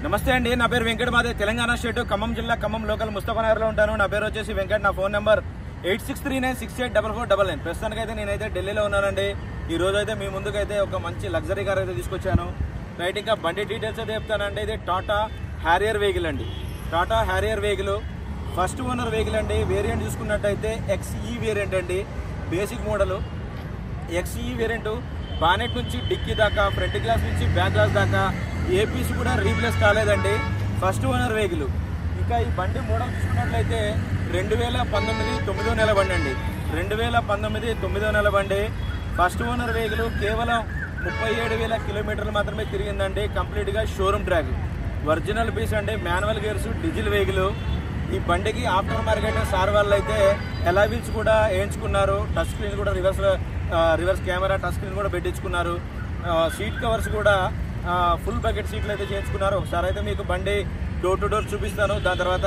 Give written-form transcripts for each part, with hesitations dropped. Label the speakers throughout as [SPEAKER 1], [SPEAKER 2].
[SPEAKER 1] నమస్తే అండి, నా పేరు వెంకట్. మాదే తెలంగాణ స్టేట్ ఖమ్మం జిల్లా ఖమ్మం లోకల్ ముస్తఫానగర్లో ఉంటాను. నా పేరు వచ్చేసి వెంకట్. నా ఫోన్ నెంబర్ 8639684499. ప్రస్తుతానికి అయితే నేనైతే ఢిల్లీలో ఉన్నానండి. ఈ రోజు అయితే మీ ముందుకైతే ఒక మంచి లగ్జరీ కార్ అయితే తీసుకొచ్చాను. రైట్, ఇంకా బండి డీటెయిల్స్ అయితే చెప్తానండి. ఇది టాటా హ్యారియర్ వెహికల్ అండి. Tata Harrier vehicle first owner vehicle అండి. వేరియంట్ చూసుకున్నట్టయితే XE వేరియంట్ అండి. Basic model XE variant. Bonnet నుంచి డిక్కీ దాకా, ఫ్రంట్ గ్లాస్ నుంచి బ్యాక్ గ్లాస్ దాకా ఏ పీస్ కూడా రీప్లేస్ కాలేదండి. First owner vehicle. ఇంకా ఈ బండి మోడల్ చూసుకున్నట్లయితే 2019 9వ నెల బండి అండి. 2019 9వ నెల బండి. First owner vehicle. కేవలం 37,000 కిలోమీటర్లు మాత్రమే తిరిగిందండి. కంప్లీట్గా షోరూమ్ ట్రాక్. ఒరిజినల్ పీస్ అండి. Manual gears, diesel vehicle. ఈ బండికి ఆఫ్టర్ మార్కెట్ సార్ వాళ్ళు అయితే ఎలా వీల్స్ కూడా వేయించుకున్నారు. టచ్ స్క్రీన్ కూడా రివర్స్ కెమెరా టచ్ స్క్రీన్ కూడా పెట్టించుకున్నారు. సీట్ కవర్స్ కూడా ఫుల్ బకెట్ సీట్లు అయితే చేయించుకున్నారు. ఒకసారి అయితే మీకు బండి డోర్ టు డోర్ చూపిస్తాను. దాని తర్వాత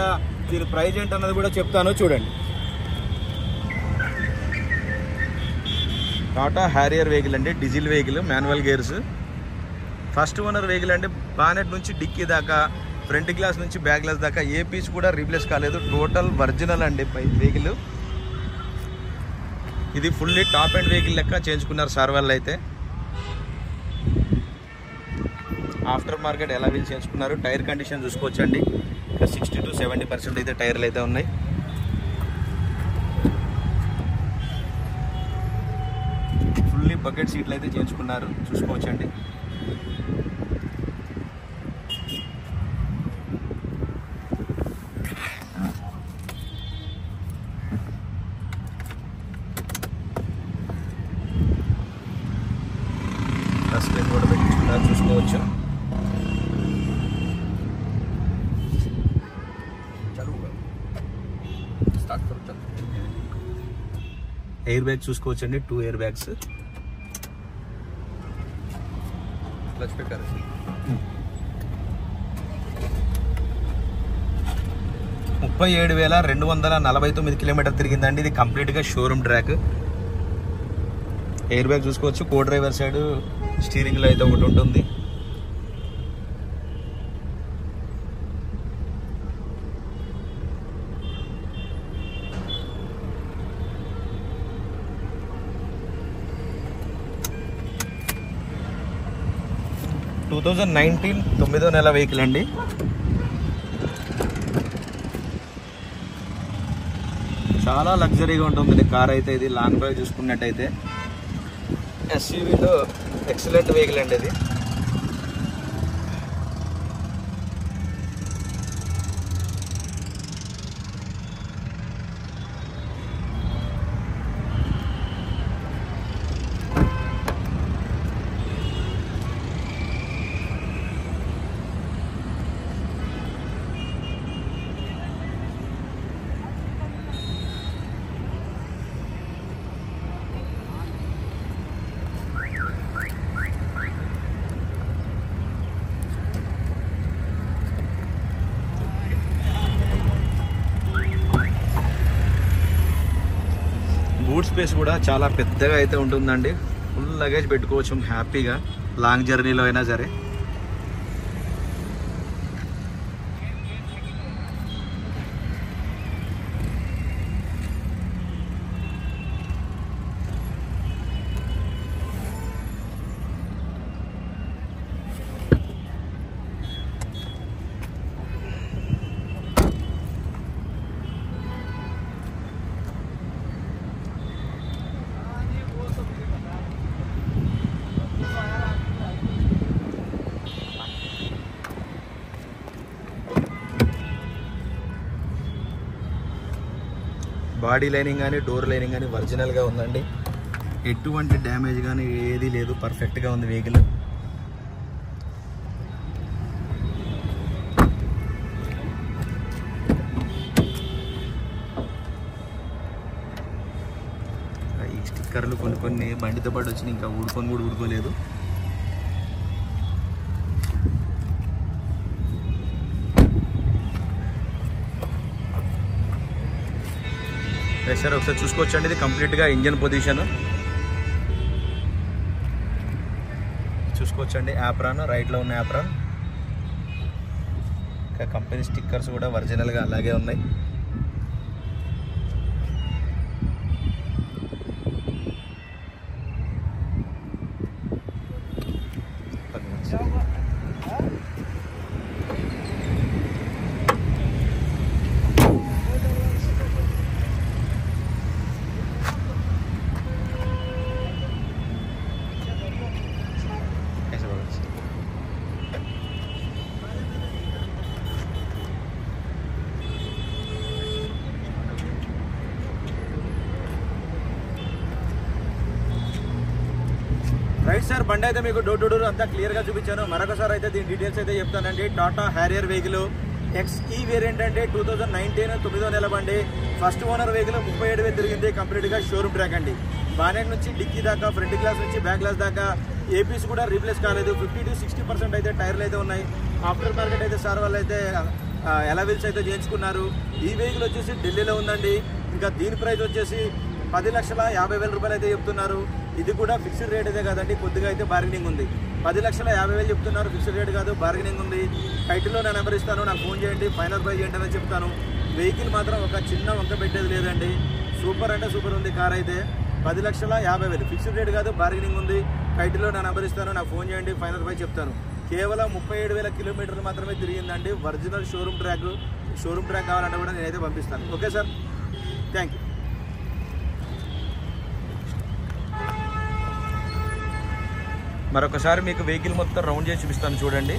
[SPEAKER 1] దీని ప్రైజ్ ఏంటన్నది కూడా చెప్తాను, చూడండి. టాటా హ్యారియర్ వెహికల్ అండి. Diesel vehicle, manual gears. First owner vehicle అండి. బానెట్ నుంచి డిక్కీ దాకా, ఫ్రంట్ గ్లాస్ నుంచి బ్యాక్ గ్లాస్ దాకా ఏ పీస్ కూడా రీప్లేస్ కాలేదు. టోటల్ ఒరిజినల్ అండి వెహికల్. ఇది ఫుల్లీ టాప్ అండ్ వెహికల్ లెక్క చేయించుకున్నారు సార్ వాళ్ళు అయితే. ఆఫ్టర్ మార్కెట్ ఎలా వీల్ చేయించుకున్నారు. టైర్ కండిషన్ చూసుకోవచ్చండి. ఇంకా 60 to 70% అయితే టైర్లు అయితే ఉన్నాయి. ఫుల్లీ బకెట్ సీట్లు అయితే చేయించుకున్నారు, చూసుకోవచ్చండి. స్క్రీన్ కూడా పెట్టించుకున్నారు, చూసుకోవచ్చు. ఎయిర్ బ్యాగ్ చూసుకోవచ్చండి. 2 ఎయిర్ బ్యాగ్స్. 37,249 కిలోమీటర్ తిరిగిందండి. ఇది కంప్లీట్గా షోరూమ్ ట్రాక్. ఎయిర్ బ్యాగ్ చూసుకోవచ్చు. కో డ్రైవర్ సైడ్ స్టీరింగ్లో అయితే ఒకటి ఉంటుంది. టూ 2019 9వ నెల వెహికల్ అండి. చాలా లగ్జరీగా ఉంటుంది కార్ అయితే. ఇది లాంగ్ డ్రైవ్ చూసుకున్నట్టయితే SUVలో ఎక్సలెంట్ వెహికల్ అండి ఇది. బూట్ స్పేస్ కూడా చాలా పెద్దగా అయితే ఉంటుందండి. ఫుల్ లగేజ్ పెట్టుకోవచ్చు హ్యాపీగా, లాంగ్ జర్నీలో అయినా సరే. బాడీ లైనింగ్ కానీ, డోర్ లైనింగ్ కానీ ఒరిజినల్గా ఉందండి. ఎటువంటి డ్యామేజ్ కానీ ఏది లేదు. పర్ఫెక్ట్గా ఉంది వెహికల్. ఈ స్టిక్కర్లు కొన్ని బండితో పాటు వచ్చి ఇంకా ఊడుకోలేదు. ప్రెషర్ ఒకసారి చూసుకోవచ్చండి. ఇది కంప్లీట్గా ఇంజన్ పొజిషన్ చూసుకోవచ్చండి. యాప్రాన్ రైట్లో ఉన్న యాప్రాన్. ఇంకా కంపెనీ స్టిక్కర్స్ కూడా ఒరిజినల్గా అలాగే ఉన్నాయి. రైట్ సార్, బండి అయితే మీకు డోర్ టు డోర్ అంతా క్లియర్గా చూపించాను. మరొకసారి అయితే దీని డీటెయిల్స్ అయితే చెప్తానండి. Tata Harrier vehicle XE variant అంటే 2019 9వ నెల బండి. ఫస్ట్ ఓనర్ వెహికల్ 37,000 తిరిగింది. కంప్లీట్గా షోరూమ్ ట్రాక్ అండి. బానెట్ నుంచి డిక్కీ దాకా, ఫ్రంట్ గ్లాస్ నుంచి బ్యాక్ గ్లాస్ దాకా ఏపీస్ కూడా రీప్లేస్ కాలేదు. 50 to 60% అయితే టైర్లు అయితే ఉన్నాయి. ఆఫ్టర్ మార్కెట్ అయితే సార్ వాళ్ళు అయితే ఎలవీల్స్ అయితే చేయించుకున్నారు. ఈ వెహికల్ వచ్చేసి ఢిల్లీలో ఉందండి. ఇంకా దీని ప్రైస్ వచ్చేసి 10,50,000 రూపాయలు అయితే చెప్తున్నారు. ఇది కూడా ఫిక్స్డ్ రేట్ అయితే కాదండి, కొద్దిగా అయితే బార్గెనింగ్ ఉంది. 10,50,000 చెప్తున్నారు, ఫిక్స్డ్ రేట్ కాదు, బార్గెనింగ్ ఉంది. టైటిల్లో నా నెంబర్ ఇస్తాను, నాకు ఫోన్ చేయండి, ఫైనల్ ప్రైస్ చేయండి అని చెప్తాను. వెహికల్ మాత్రం ఒక చిన్న వంక పెట్టేది లేదండి. సూపర్ అంటే సూపర్ ఉంది కార్ అయితే. 10,50,000 ఫిక్స్డ్ రేట్ కాదు, బార్గెనింగ్ ఉంది. టైటిల్లో నా నెంబర్ ఇస్తాను, నాకు ఫోన్ చేయండి, ఫైనల్ ప్రైస్ చెప్తాను. కేవలం 37,000 కిలోమీటర్లు మాత్రమే తిరిగిందండి. ఒరిజినల్ షోరూమ్ ట్రాక్ కావాలంటే కూడా నేనైతే పంపిస్తాను. Okay sir, thank you. మరొకసారి మీకు వెహికల్ మొత్తం రౌండ్ చేసి చూపిస్తాను చూడండి.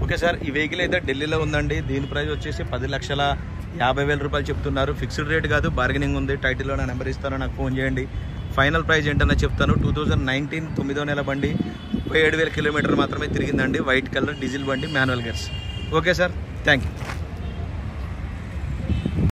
[SPEAKER 1] ఓకే సార్, ఈ వెహికల్ అయితే ఢిల్లీలో ఉందండి. దీని ప్రైస్ వచ్చేసి 10,50,000 రూపాయలు చెప్తున్నారు. ఫిక్స్డ్ రేట్ కాదు, బార్గెనింగ్ ఉంది. టైటిల్లో నా నెంబర్ ఇస్తాను, నాకు ఫోన్ చేయండి. ఫైనల్ ప్రైస్ ఏంటన్నా చెప్తాను. 2019 9వ నెల బండి, 37,000 కిలోమీటర్లు మాత్రమే తిరిగిందండి. వైట్ కలర్ డీజిల్ బండి, manual gears. Okay sir, thank you.